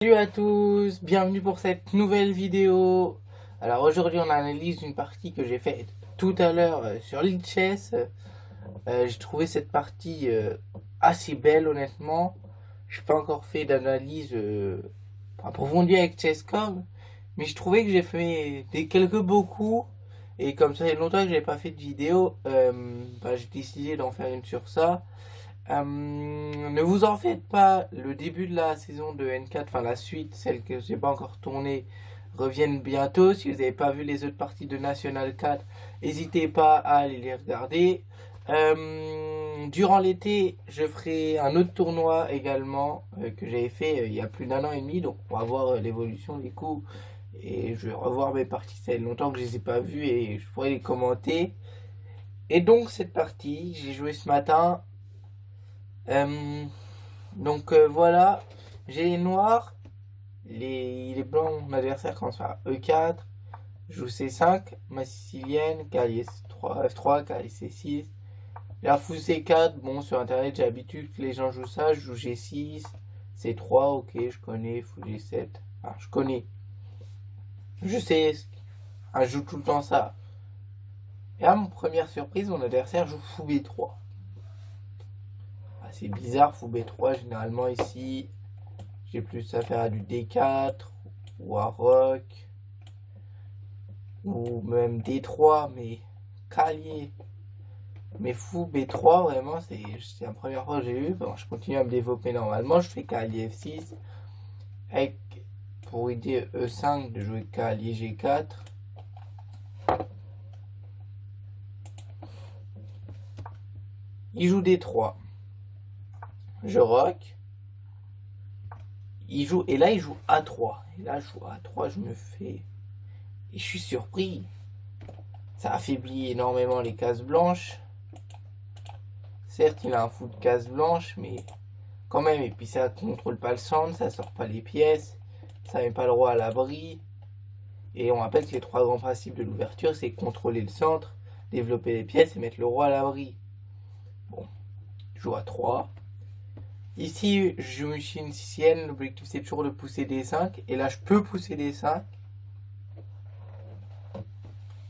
Salut à tous, bienvenue pour cette nouvelle vidéo. Alors aujourd'hui on analyse une partie que j'ai faite tout à l'heure sur Lichess. J'ai trouvé cette partie assez belle honnêtement. Je n'ai pas encore fait d'analyse approfondie avec Chess.com, mais je trouvais que j'ai fait quelques beaux coups. Et comme ça fait longtemps que j'ai pas fait de vidéo, j'ai décidé d'en faire une sur ça. Ne vous en faites pas, le début de la saison de N4, enfin la suite, celle que j'ai pas encore tournée, reviennent bientôt. Si vous n'avez pas vu les autres parties de National 4, n'hésitez pas à aller les regarder. Durant l'été, je ferai un autre tournoi également que j'avais fait il y a plus d'un an et demi, donc on va voir l'évolution des coups et je vais revoir mes parties. Ça fait longtemps que je les ai pas vues et je pourrais les commenter. Et donc cette partie, j'ai joué ce matin. Voilà, j'ai les noirs, les blancs, mon adversaire commence par E4, je joue C5, ma sicilienne, cavalier F3, F3, cavalier C6, la fou C4, bon sur internet j'ai l'habitude que les gens jouent ça, je joue G6, C3, ok je connais, fou G7, enfin je connais, je sais, je joue tout le temps ça. Et là, mon première surprise, mon adversaire joue fou B3. C'est bizarre, fou B3, généralement ici, j'ai plus affaire à du D4 ou à Roc ou même D3, mais cavalier. Mais fou B3, vraiment, c'est la première fois que j'ai eu. Bon, je continue à me développer normalement. Je fais cavalier F6 avec, pour idée E5, de jouer cavalier G4. Il joue D3. Je rock. Il joue, et là, il joue A3. Et là, je joue A3, je me fais. Et je suis surpris. Ça affaiblit énormément les cases blanches. Certes, il a un fou de cases blanches, mais quand même. Et puis ça contrôle pas le centre, ça sort pas les pièces, ça met pas le roi à l'abri. Et on rappelle que les trois grands principes de l'ouverture, c'est contrôler le centre, développer les pièces et mettre le roi à l'abri. Bon, je joue à 3. Ici, je me suis une sicilienne, l'objectif c'est toujours de pousser D5. Et là, je peux pousser D5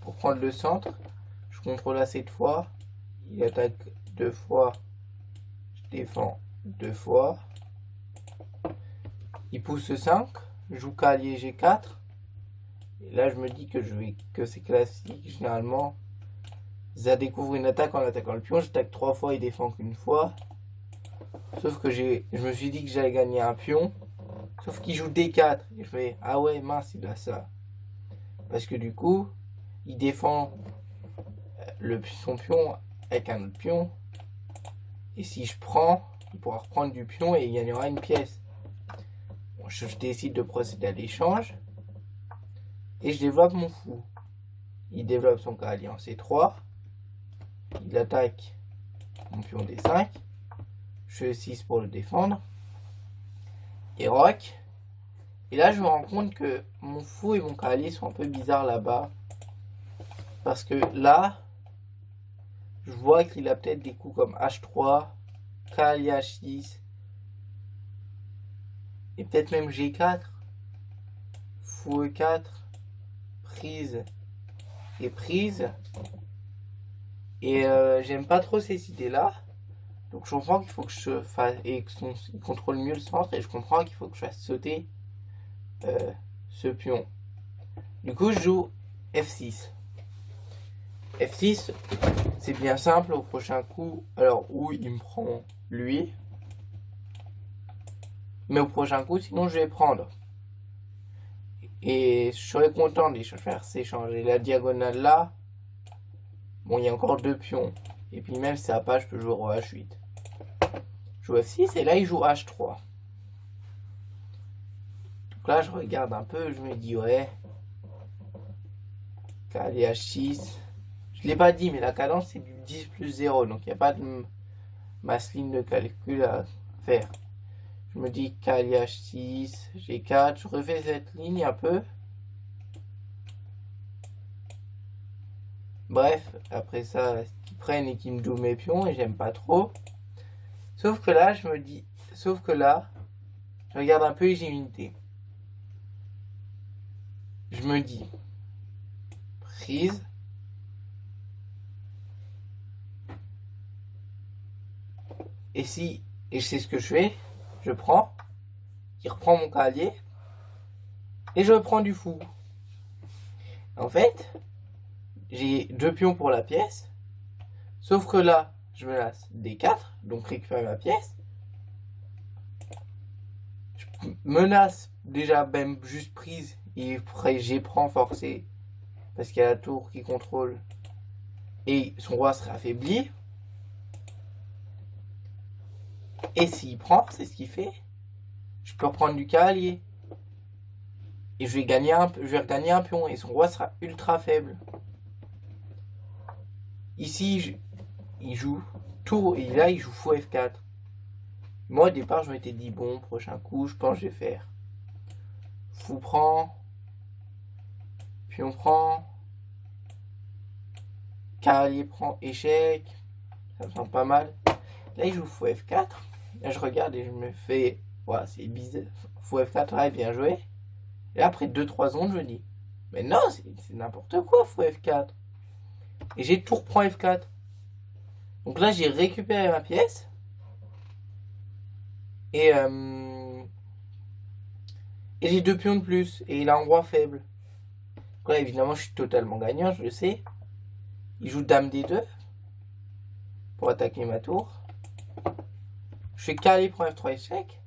pour prendre le centre. Je contrôle assez de fois. Il attaque 2 fois. Je défends 2 fois. Il pousse 5. Je joue cavalier G4. Et là, je me dis que c'est classique. Généralement, ça découvre une attaque en attaquant le pion. J'attaque 3 fois, il défend qu'une fois. Sauf que je me suis dit que j'allais gagner un pion. Sauf qu'il joue D4. Et je fais, ah ouais, mince, il a ça. Parce que du coup, il défend son pion avec un autre pion. Et si je prends, il pourra reprendre du pion et il gagnera une pièce. Bon, je décide de procéder à l'échange. Et je développe mon fou. Il développe son cavalier en C3. Il attaque mon pion D5. Je fais 6 pour le défendre. Et rock. Et là, je me rends compte que mon fou et mon cavalier sont un peu bizarres là-bas. Parce que là, je vois qu'il a peut-être des coups comme H3, cavalier H6. Et peut-être même G4. Fou E4. Prise. Et prise. Et j'aime pas trop ces idées-là. Donc je comprends qu'il faut que je fasse. Et qu'il contrôle mieux le centre. Et je comprends qu'il faut que je fasse sauter ce pion. Du coup, je joue F6. F6, c'est bien simple au prochain coup. Alors, où il me prend lui. Mais au prochain coup, sinon je vais prendre. Et je serais content de faire s'échanger la diagonale là. Bon, il y a encore 2 pions. Et puis même si ça va pas, je peux jouer roi H8. Je joue F6 et là il joue H3. Donc là je regarde un peu, je me dis ouais. Cavalier H6. Je l'ai pas dit, mais la cadence c'est du 10 plus 0. Donc il n'y a pas de masse ligne de calcul à faire. Je me dis cavalier H6, G4. Je refais cette ligne un peu. Bref, après ça, qu'ils prennent et qu'ils me jouent mes pions et j'aime pas trop. Sauf que là, je regarde un peu et j'ai une idée. je me dis, prise, et c'est ce que je fais, je prends, il reprend mon cavalier, et je prends du fou. En fait, j'ai 2 pions pour la pièce, sauf que là, je menace D4, donc récupérer ma pièce. Je menace déjà même juste prise, et après j'ai prends forcé, parce qu'il y a la tour qui contrôle, et son roi serait affaibli. Et s'il prend, c'est ce qu'il fait, je peux reprendre du cavalier. Et je vais regagner un pion, et son roi sera ultra faible. Ici, il joue tour, et là il joue fou F4. Moi au départ je m'étais dit bon, prochain coup je pense que je vais faire fou prend, pion prend, cavalier prend, échec, ça me semble pas mal. Là il joue fou F4, là je regarde et je me fais, ouais c'est bizarre, fou F4, ouais bien joué. Et là, après 2-3 ondes je dis, mais non c'est n'importe quoi fou F4. Et j'ai tour prend F4. Donc là j'ai récupéré ma pièce. Et j'ai 2 pions de plus. Et il a un roi faible. Donc là, évidemment, je suis totalement gagnant, je le sais. Il joue dame D2 pour attaquer ma tour. Je fais cavalier prend F3 échec.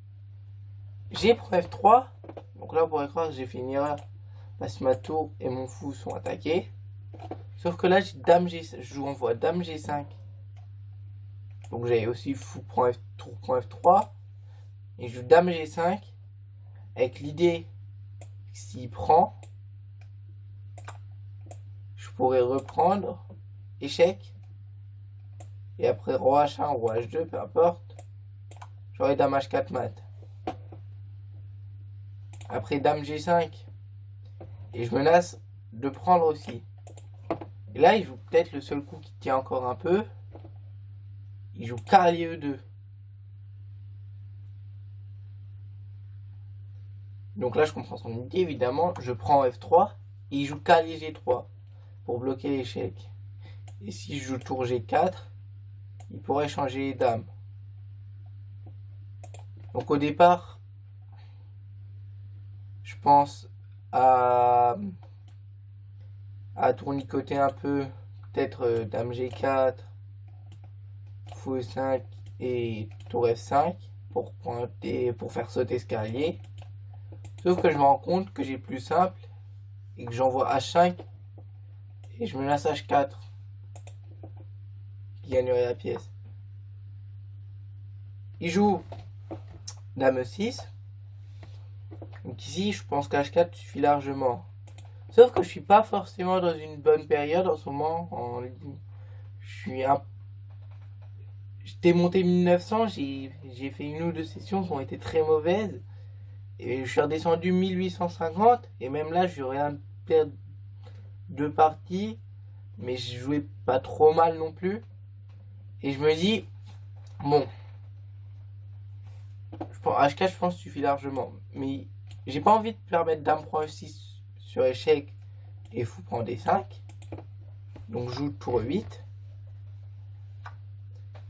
G prend F3. Donc là, on pourrait croire que j'ai fait une erreur. Parce que ma tour et mon fou sont attaqués. Sauf que là, j'ai dame G5. Je joue en voie dame G5. Donc j'ai aussi fou prend F, tour prend F3. Et je joue dame G5. Avec l'idée que s'il prend, je pourrais reprendre échec. Et après roi H1 ou roi H2, peu importe. J'aurai dame H4 mat. Après dame G5. Et je menace de prendre aussi. Et là, il joue peut-être le seul coup qui tient encore un peu. Il joue cavalier E2. Donc là, je comprends son idée, évidemment. Je prends F3 et il joue cavalier G3 pour bloquer l'échec. Et si je joue tour G4, il pourrait changer les dames. Donc au départ, je pense à tournicoter un peu, peut-être dame G4, fou E5 et tour F5 pour faire sauter ce cavalier. Sauf que je me rends compte que j'ai plus simple et que j'envoie H5 et je menace H4 qui gagnerait la pièce. Il joue dame E6. Donc ici, je pense qu'H4 suffit largement. Sauf que je suis pas forcément dans une bonne période en ce moment. J'étais monté 1900, j'ai fait une ou deux sessions qui ont été très mauvaises. Et je suis redescendu 1850. Et même là, je viens de perdre 2 parties. Mais je jouais pas trop mal non plus. Et je me dis, bon, H4 je pense suffit largement. Mais j'ai pas envie de permettre dame prend E6 sur échec et fou prend D5. Donc je joue tour 8.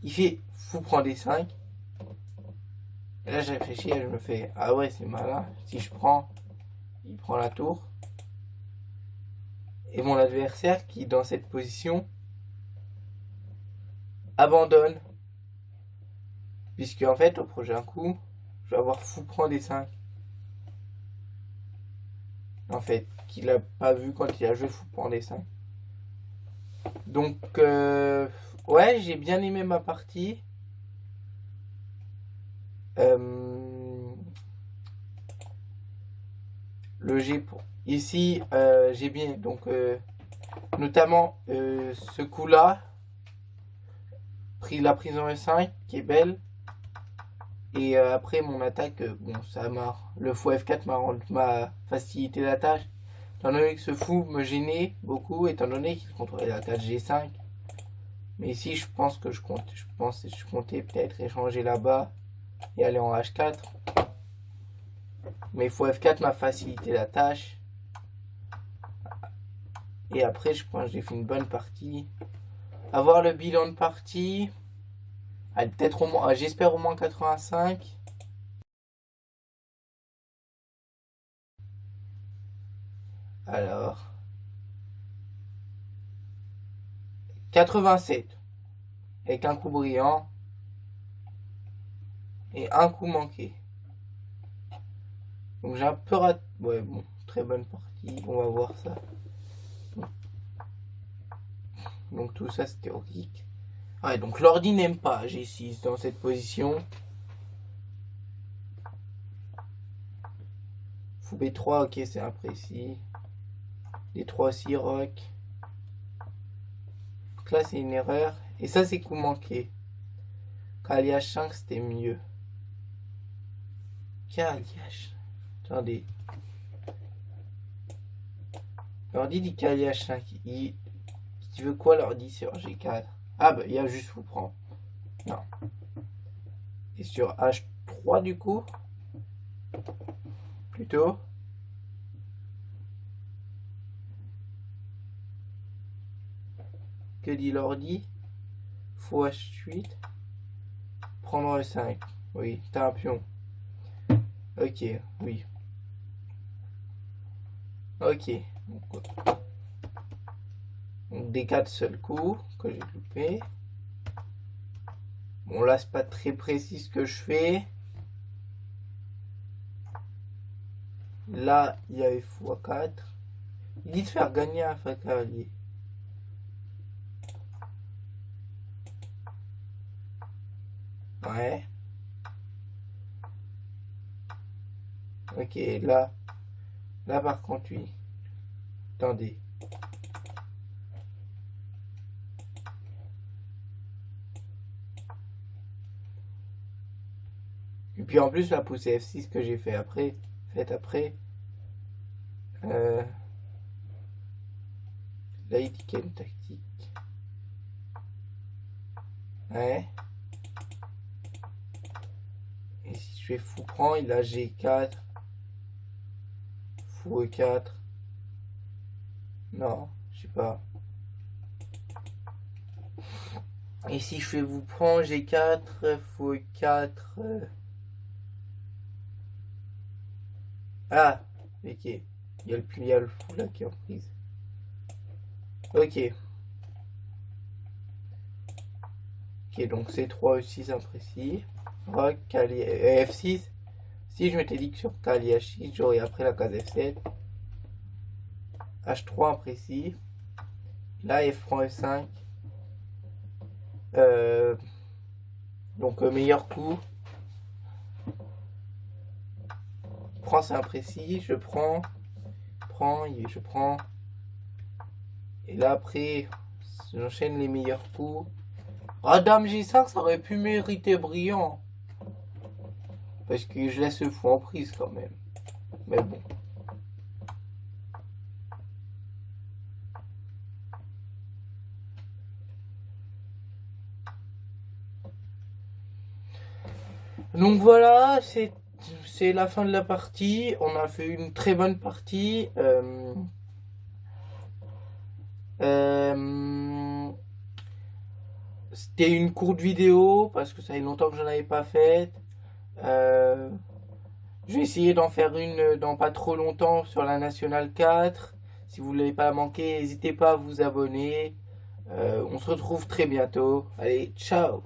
Il fait fou prend D5. Et là je réfléchis et je me fais, ah ouais c'est malin. Si je prends, il prend la tour. Et mon adversaire qui dans cette position abandonne. Puisque en fait au prochain coup, je vais avoir fou prend D5. En fait, qu'il a pas vu quand il a joué fou prend D5. Donc ouais, j'ai bien aimé ma partie. Le G pour ici, j'ai bien donc notamment ce coup là, pris la prise en E5 qui est belle. Et après mon attaque, bon ça m'a, le fou F4 m'a facilité la tâche. Étant donné que ce fou me gênait beaucoup, étant donné qu'il contrôlait la tâche G5. Mais ici je pense que je comptais peut-être échanger là-bas et aller en H4. Mais fou F4 m'a facilité la tâche. Et après, je pense que j'ai fait une bonne partie. Avoir le bilan de partie. Allez, peut-être au moins, j'espère au moins 85. Alors. 87. Avec un coup brillant. Et un coup manqué. Donc j'ai un peu raté. Ouais, bon, très bonne partie. On va voir ça. Donc tout ça, c'est théorique. Ouais, donc l'ordi n'aime pas G6 dans cette position. Fou B3, ok, c'est imprécis. D3 aussi, rock. Donc là, c'est une erreur. Et ça, c'est coup manqué. Kali H5, c'était mieux. Kali H. Attendez. L'ordi dit Kali H5. Il veut quoi l'ordi sur G4? Ah bah, il y a juste vous prendre. Non. Et sur H3 du coup? Plutôt. Que dit l'ordi? Fou H8. Prendre E5. Oui, t'as un pion. Ok, oui. Ok. Donc D4 seul coup que j'ai loupé. Bon là c'est pas très précis ce que je fais. Là il y avait x4. Il dit de faire gagner un fa cavalier. Ouais. Ok, là par contre oui. Attendez. Et puis en plus la poussée F6 que j'ai fait après, là il dit qu'il y a une tactique. Ouais. Et si je fais fou prend, il a G4. Fou E4. Non, je sais pas. Et si je fais vous prend G4, fou E4. Ah, ok. Il y a le fou là qui est en prise. Ok. Ok, donc C3, E6 imprécis. Rock, Kali, F6. Si je m'étais dit que sur Kali H6, j'aurais après la case F7. H3 imprécis. Là, F prend F5. Donc, meilleur coup. Prends, c'est imprécis. Je prends. Je prends. Et là, après, j'enchaîne les meilleurs coups. Ah, Dame G5, ça aurait pu mériter brillant. Parce que je laisse le fou en prise quand même. Mais bon. Donc voilà, c'est la fin de la partie. On a fait une très bonne partie. C'était une courte vidéo parce que ça fait longtemps que je n'en avais pas faite. Je vais essayer d'en faire une dans pas trop longtemps sur la Nationale 4. Si vous ne l'avez pas manqué, n'hésitez pas à vous abonner. On se retrouve très bientôt. Allez, ciao!